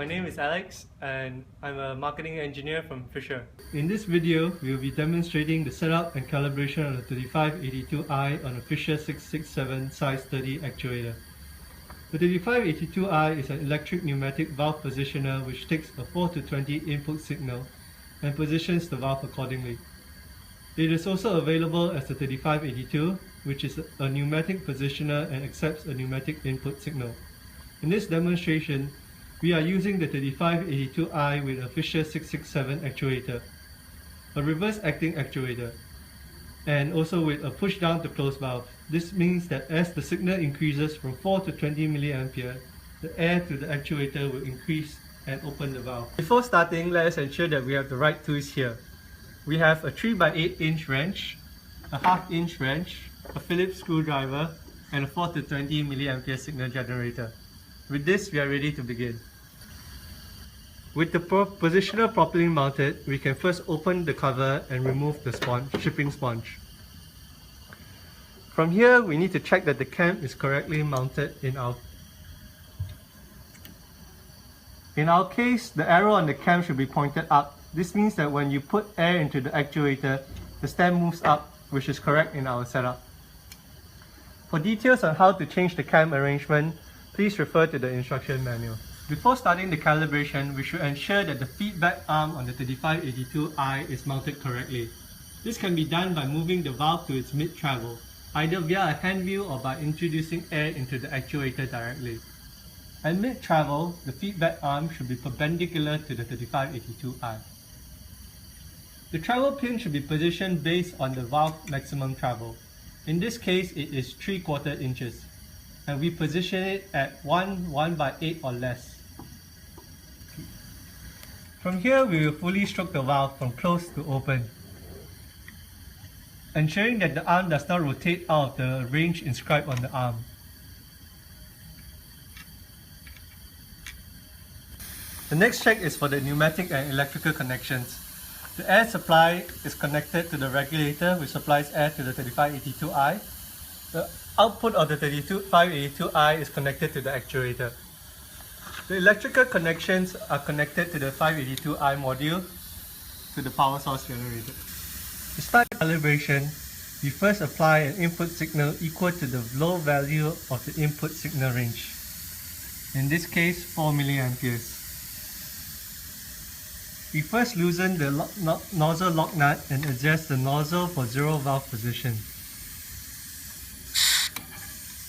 My name is Alex and I'm a marketing engineer from Fisher. In this video, we will be demonstrating the setup and calibration of the 3582i on a Fisher 667 size 30 actuator. The 3582i is an electric pneumatic valve positioner which takes a 4 to 20 input signal and positions the valve accordingly. It is also available as the 3582, which is a pneumatic positioner and accepts a pneumatic input signal. In this demonstration, we are using the 3582i with a Fisher 667 actuator, a reverse acting actuator, and also with a push down to close valve. This means that as the signal increases from 4 to 20 mA, the air to the actuator will increase and open the valve. Before starting, let us ensure that we have the right tools here. We have a 3x8 inch wrench, a 1/2 inch wrench, a Phillips screwdriver, and a 4 to 20 mA signal generator. With this, we are ready to begin. With the positioner properly mounted, we can first open the cover and remove the shipping sponge. From here, we need to check that the cam is correctly mounted in our case, the arrow on the cam should be pointed up. This means that when you put air into the actuator, the stem moves up, which is correct in our setup. For details on how to change the cam arrangement, please refer to the instruction manual. Before starting the calibration, we should ensure that the feedback arm on the 3582i is mounted correctly. This can be done by moving the valve to its mid-travel, either via a hand wheel or by introducing air into the actuator directly. At mid-travel, the feedback arm should be perpendicular to the 3582i. The travel pin should be positioned based on the valve maximum travel. In this case, it is 3/4 inches, and we position it at 1/8 or less. From here, we will fully stroke the valve from close to open, ensuring that the arm does not rotate out of the range inscribed on the arm. The next check is for the pneumatic and electrical connections. The air supply is connected to the regulator, which supplies air to the 3582i. The output of the 3582i is connected to the actuator. The electrical connections are connected to the 582i module to the power source generator. To start calibration, we first apply an input signal equal to the low value of the input signal range. In this case, 4 mA. We first loosen the nozzle lock nut and adjust the nozzle for zero valve position.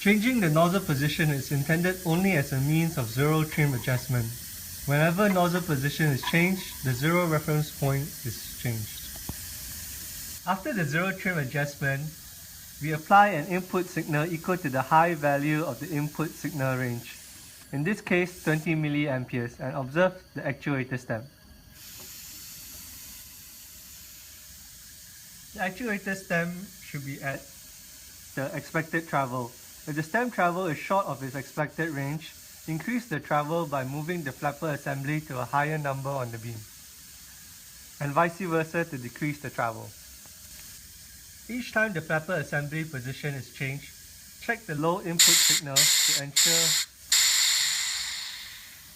Changing the nozzle position is intended only as a means of zero trim adjustment. Whenever nozzle position is changed, the zero reference point is changed. After the zero trim adjustment, we apply an input signal equal to the high value of the input signal range, in this case 20 mA, and observe the actuator stem. The actuator stem should be at the expected travel. If the stem travel is short of its expected range, increase the travel by moving the flapper assembly to a higher number on the beam, and vice versa to decrease the travel. Each time the flapper assembly position is changed, check the low input signal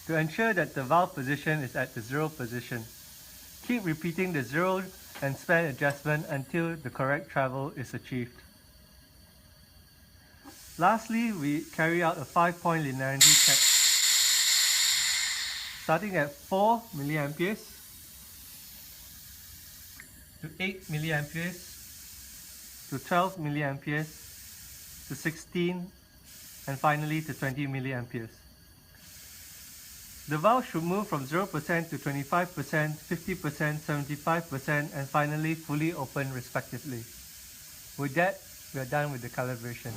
to ensure that the valve position is at the zero position. Keep repeating the zero and span adjustment until the correct travel is achieved. Lastly, we carry out a 5-point linearity check, starting at 4 mA to 8 mA to 12 mA to 16 and finally to 20 mA. The valve should move from 0% to 25%, 50%, 75% and finally fully open respectively. With that, we are done with the calibration.